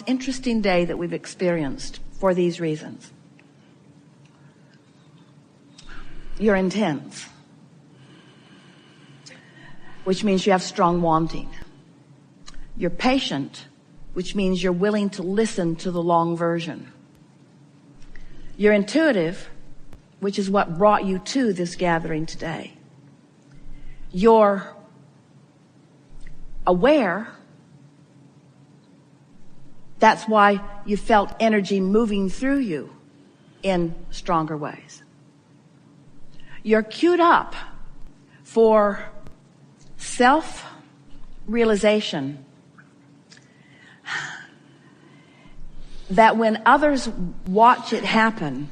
interesting day that we've experienced for these reasons. You're intense, which means you have strong wanting. You're patient, which means you're willing to listen to the long version. You're intuitive, which is what brought you to this gathering today. You're aware. That's why you felt energy moving through you in stronger ways. You're queued up for self-realization that when others watch it happen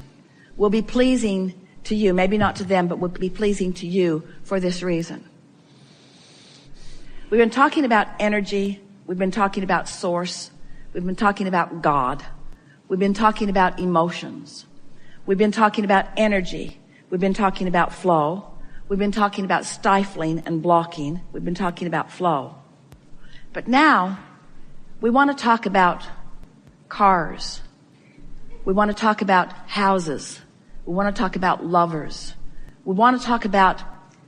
will be pleasing to you, maybe not to them, but will be pleasing to you for this reason. We've been talking about energy. We've been talking about source. We've been talking about God. We've been talking about emotions. We've been talking about energy. We've been talking about flow. We've been talking about stifling and blocking. We've been talking about flow. But now we want to talk about cars. We want to talk about houses. We want to talk about lovers. We want to talk about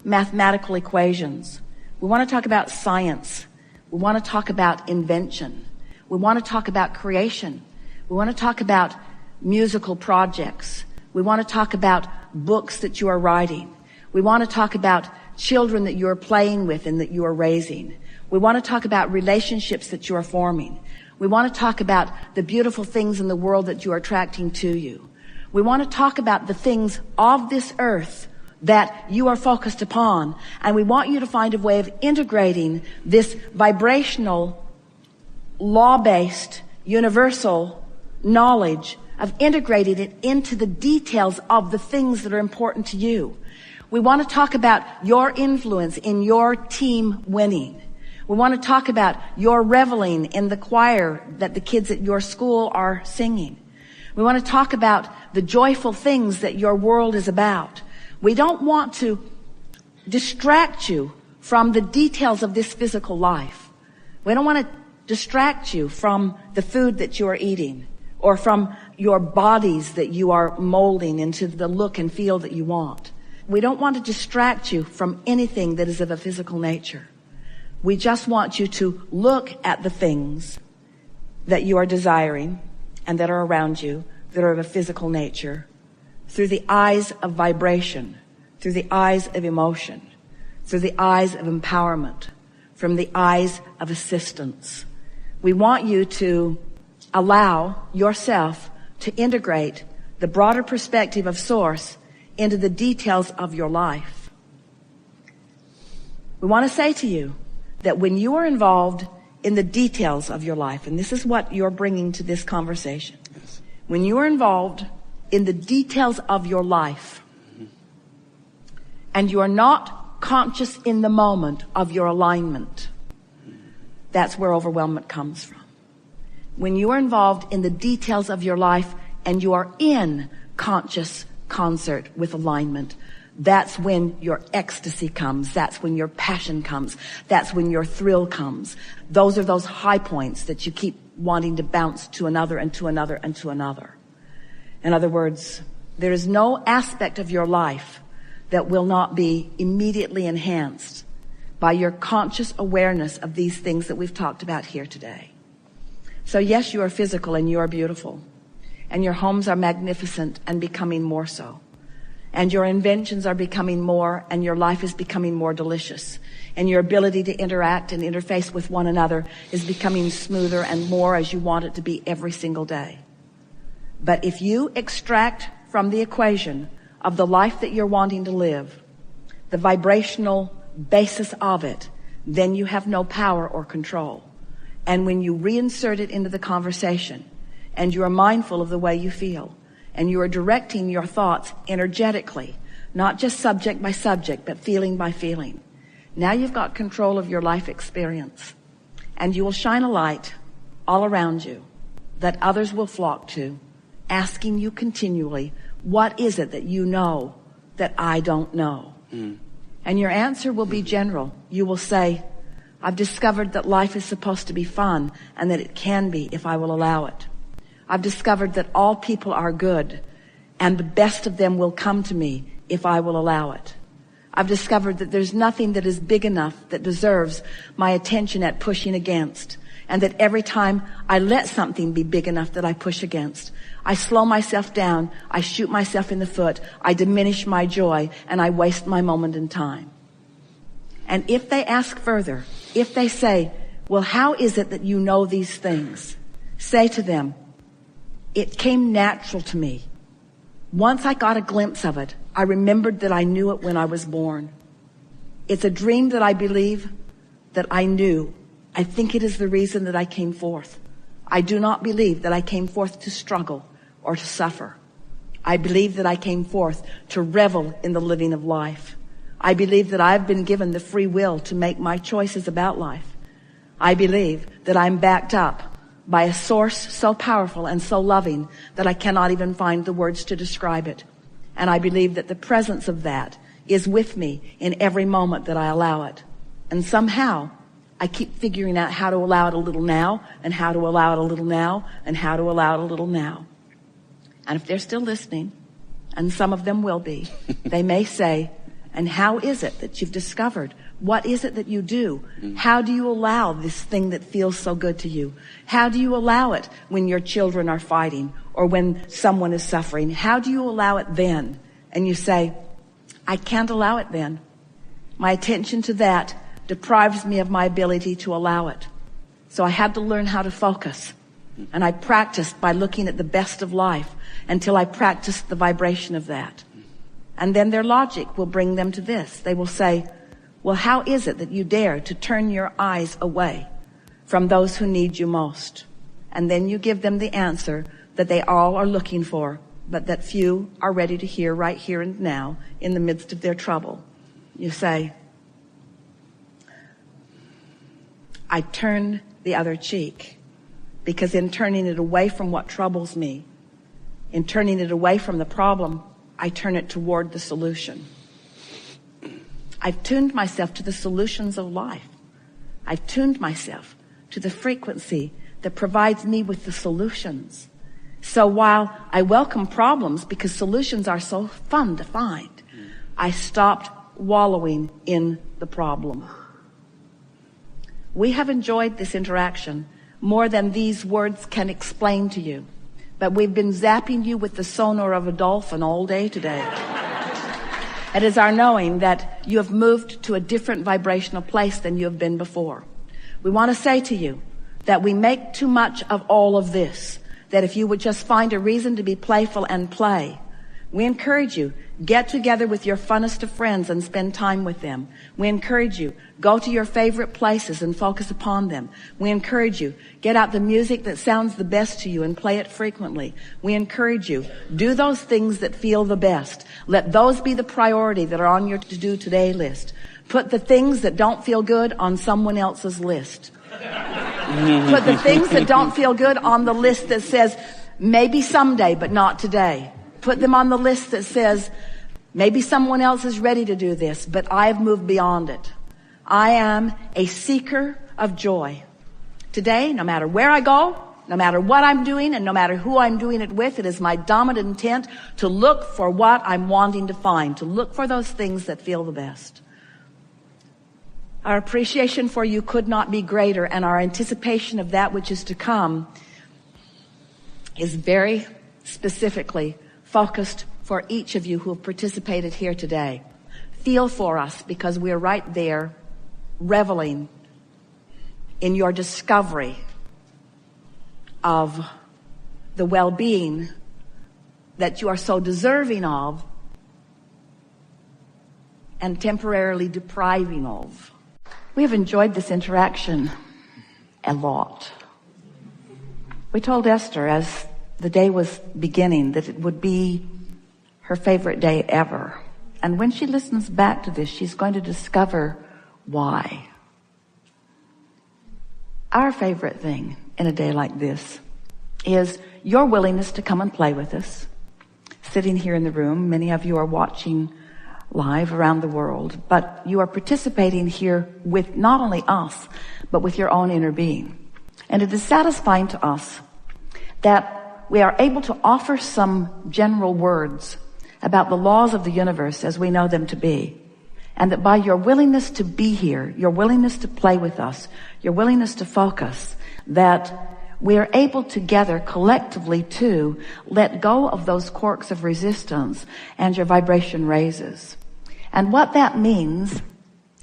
mathematical equations. We want to talk about science. We want to talk about invention. We want to talk about creation. We want to talk about musical projects. We want to talk about books that you are writing. We want to talk about children that you are playing with and that you are raising. We want to talk about relationships that you are forming. We want to talk about the beautiful things in the world that you are attracting to you. We want to talk about the things of this earth that you are focused upon. And we want you to find a way of integrating this vibrational, law-based, universal knowledge, of integrating it into the details of the things that are important to you. We want to talk about your influence in your team winning. We want to talk about your reveling in the choir that the kids at your school are singing. We want to talk about the joyful things that your world is about. We don't want to distract you from the details of this physical life. We don't want to distract you from the food that you are eating or from your bodies that you are molding into the look and feel that you want. We don't want to distract you from anything that is of a physical nature. We just want you to look at the things that you are desiring and that are around you that are of a physical nature through the eyes of vibration, through the eyes of emotion, through the eyes of empowerment, from the eyes of assistance. We want you to allow yourself to integrate the broader perspective of Source into the details of your life. We want to say to you that when you are involved in the details of your life, and this is what you're bringing to this conversation, yes. When you are involved in the details of your life, and you are not conscious in the moment of your alignment, that's where overwhelmment comes from. When you are involved in the details of your life and you are in conscious concert with alignment, that's when your ecstasy comes. That's when your passion comes. That's when your thrill comes. Those are those high points that you keep wanting to bounce to another and to another and to another. In other words, there is no aspect of your life that will not be immediately enhanced by your conscious awareness of these things that we've talked about here today. So yes, you are physical and you are beautiful. And your homes are magnificent and becoming more so. And your inventions are becoming more, and your life is becoming more delicious. And your ability to interact and interface with one another is becoming smoother and more as you want it to be every single day. But if you extract from the equation of the life that you're wanting to live, the vibrational basis of it, then you have no power or control. And when you reinsert it into the conversation, and you are mindful of the way you feel, and you are directing your thoughts energetically, not just subject by subject, but feeling by feeling, now you've got control of your life experience. And you will shine a light all around you that others will flock to, asking you continually, what is it that you know that I don't know? And your answer will be general. You will say, I've discovered that life is supposed to be fun and that it can be if I will allow it. I've discovered that all people are good and the best of them will come to me if I will allow it. I've discovered that there's nothing that is big enough that deserves my attention at pushing against, and that every time I let something be big enough that I push against, I slow myself down, I shoot myself in the foot, I diminish my joy, and I waste my moment in time. And if they ask further, if they say, well, how is it that you know these things? Say to them, it came natural to me. Once I got a glimpse of it, I remembered that I knew it when I was born. It's a dream that I believe that I knew. I think it is the reason that I came forth. I do not believe that I came forth to struggle or to suffer. I believe that I came forth to revel in the living of life. I believe that I've been given the free will to make my choices about life. I believe that I'm backed up by a source so powerful and so loving that I cannot even find the words to describe it. And I believe that the presence of that is with me in every moment that I allow it. And somehow I keep figuring out how to allow it a little now, and how to allow it a little now, and how to allow it a little now. And if they're still listening, and some of them will be, they may say, and how is it that you've discovered? What is it that you do? How do you allow this thing that feels so good to you? How do you allow it when your children are fighting or when someone is suffering? How do you allow it then? And you say, I can't allow it then. My attention to that deprives me of my ability to allow it. So I had to learn how to focus. And I practiced by looking at the best of life until I practiced the vibration of that. And then their logic will bring them to this. They will say, well, how is it that you dare to turn your eyes away from those who need you most? And then you give them the answer that they all are looking for, but that few are ready to hear right here and now in the midst of their trouble. You say, I turn the other cheek, because in turning it away from what troubles me, in turning it away from the problem, I turn it toward the solution. I've tuned myself to the solutions of life. I've tuned myself to the frequency that provides me with the solutions. So while I welcome problems because solutions are so fun to find, I stopped wallowing in the problem. We have enjoyed this interaction more than these words can explain to you. But we've been zapping you with the sonar of a dolphin all day today. It is our knowing that you have moved to a different vibrational place than you have been before. We want to say to you that we make too much of all of this, that if you would just find a reason to be playful and play. We encourage you, get together with your funnest of friends and spend time with them. We encourage you, go to your favorite places and focus upon them. We encourage you, get out the music that sounds the best to you and play it frequently. We encourage you, do those things that feel the best. Let those be the priority that are on your to-do today list. Put the things that don't feel good on someone else's list. Put the things that don't feel good on the list that says, maybe someday, but not today. Put them on the list that says, maybe someone else is ready to do this, but I've moved beyond it. I am a seeker of joy. Today, no matter where I go, no matter what I'm doing, and no matter who I'm doing it with, it is my dominant intent to look for what I'm wanting to find, to look for those things that feel the best. Our appreciation for you could not be greater, and our anticipation of that which is to come is very specifically focused for each of you who have participated here today. Feel for us, because we're right there reveling in your discovery of the well-being that you are so deserving of and temporarily depriving of. We have enjoyed this interaction a lot. We told Esther as the day was beginning that it would be her favorite day ever. And when she listens back to this, she's going to discover why. Our favorite thing in a day like this is your willingness to come and play with us. Sitting here in the room, many of you are watching live around the world, but you are participating here with not only us, but with your own inner being. And it is satisfying to us that we are able to offer some general words about the laws of the universe as we know them to be. And that by your willingness to be here, your willingness to play with us, your willingness to focus, that we are able together collectively to let go of those corks of resistance and your vibration raises. And what that means,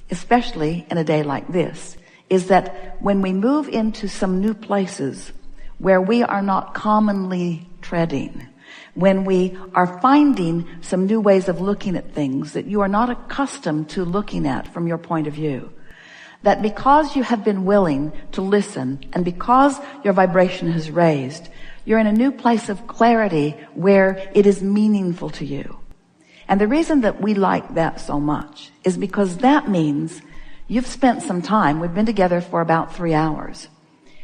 especially in a day like this, is that when we move into some new places where we are not commonly treading, when we are finding some new ways of looking at things that you are not accustomed to looking at from your point of view, that because you have been willing to listen and because your vibration has raised, you're in a new place of clarity where it is meaningful to you. And the reason that we like that so much is because that means you've spent some time. We've been together for about 3 hours.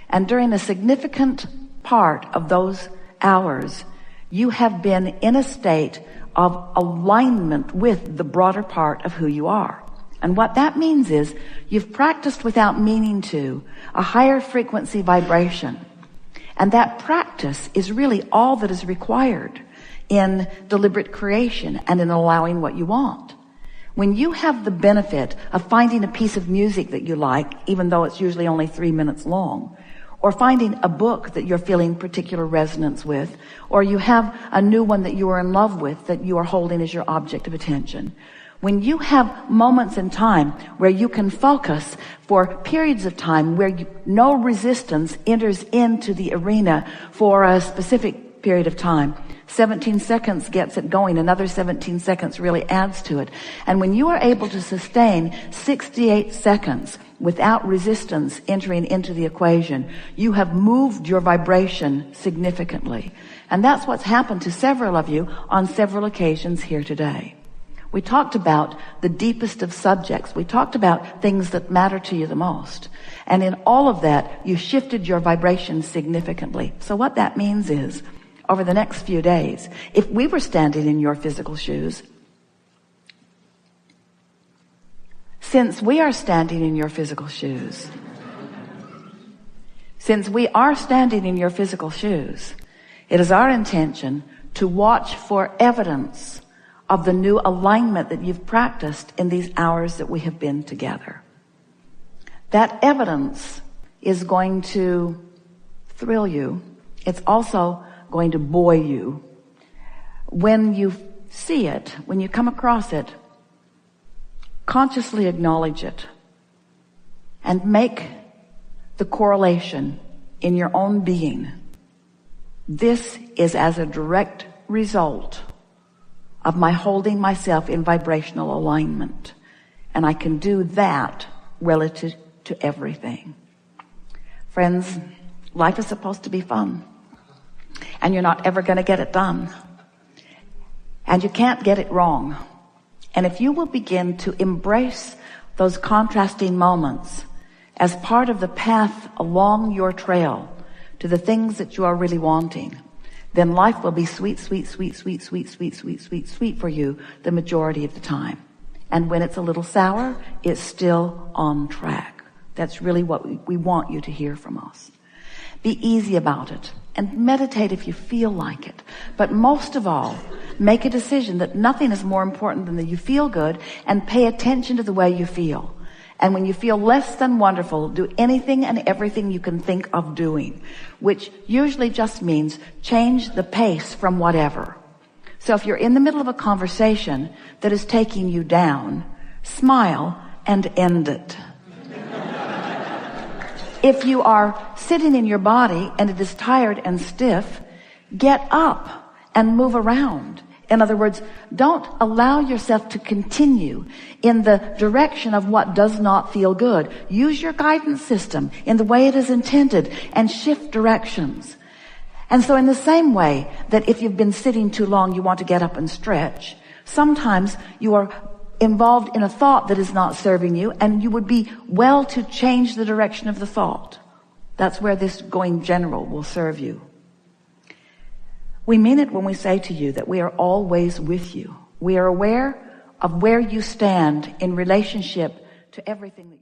And during a significant part of those hours, you have been in a state of alignment with the broader part of who you are. And what that means is you've practiced without meaning to a higher frequency vibration. And that practice is really all that is required in deliberate creation and in allowing what you want. When you have the benefit of finding a piece of music that you like, even though it's usually only 3 minutes long, or finding a book that you're feeling particular resonance with, or you have a new one that you are in love with that you are holding as your object of attention. When you have moments in time where you can focus for periods of time where no resistance enters into the arena for a specific period of time, 17 seconds gets it going, another 17 seconds really adds to it. And when you are able to sustain 68 seconds without resistance entering into the equation, you have moved your vibration significantly. And that's what's happened to several of you on several occasions here today. We talked about the deepest of subjects. We talked about things that matter to you the most. And in all of that, you shifted your vibration significantly. So what that means is, over the next few days, if we were standing in your physical shoes, since we are standing in your physical shoes, since we are standing in your physical shoes, it is our intention to watch for evidence of the new alignment that you've practiced in these hours that we have been together. That evidence is going to thrill you. It's also going to buoy you. When you see it, when you come across it, consciously acknowledge it and make the correlation in your own being. This is as a direct result of my holding myself in vibrational alignment. And I can do that relative to everything. Friends, life is supposed to be fun. And you're not ever going to get it done. And you can't get it wrong. And if you will begin to embrace those contrasting moments as part of the path along your trail to the things that you are really wanting, then life will be sweet, sweet, sweet, sweet, sweet, sweet, sweet, sweet, sweet for you the majority of the time. And when it's a little sour, it's still on track. That's really what we want you to hear from us. Be easy about it and meditate if you feel like it. But most of all, make a decision that nothing is more important than that you feel good, and pay attention to the way you feel. And when you feel less than wonderful, do anything and everything you can think of doing, which usually just means change the pace from whatever. So if you're in the middle of a conversation that is taking you down, smile and end it. If you are sitting in your body and it is tired and stiff, get up and move around. In other words, don't allow yourself to continue in the direction of what does not feel good. Use your guidance system in the way it is intended and shift directions. And so in the same way that if you've been sitting too long, you want to get up and stretch, sometimes you are involved in a thought that is not serving you, and you would be well to change the direction of the thought. That's where this going general will serve you. We mean it when we say to you that we are always with you. We are aware of where you stand in relationship to everything that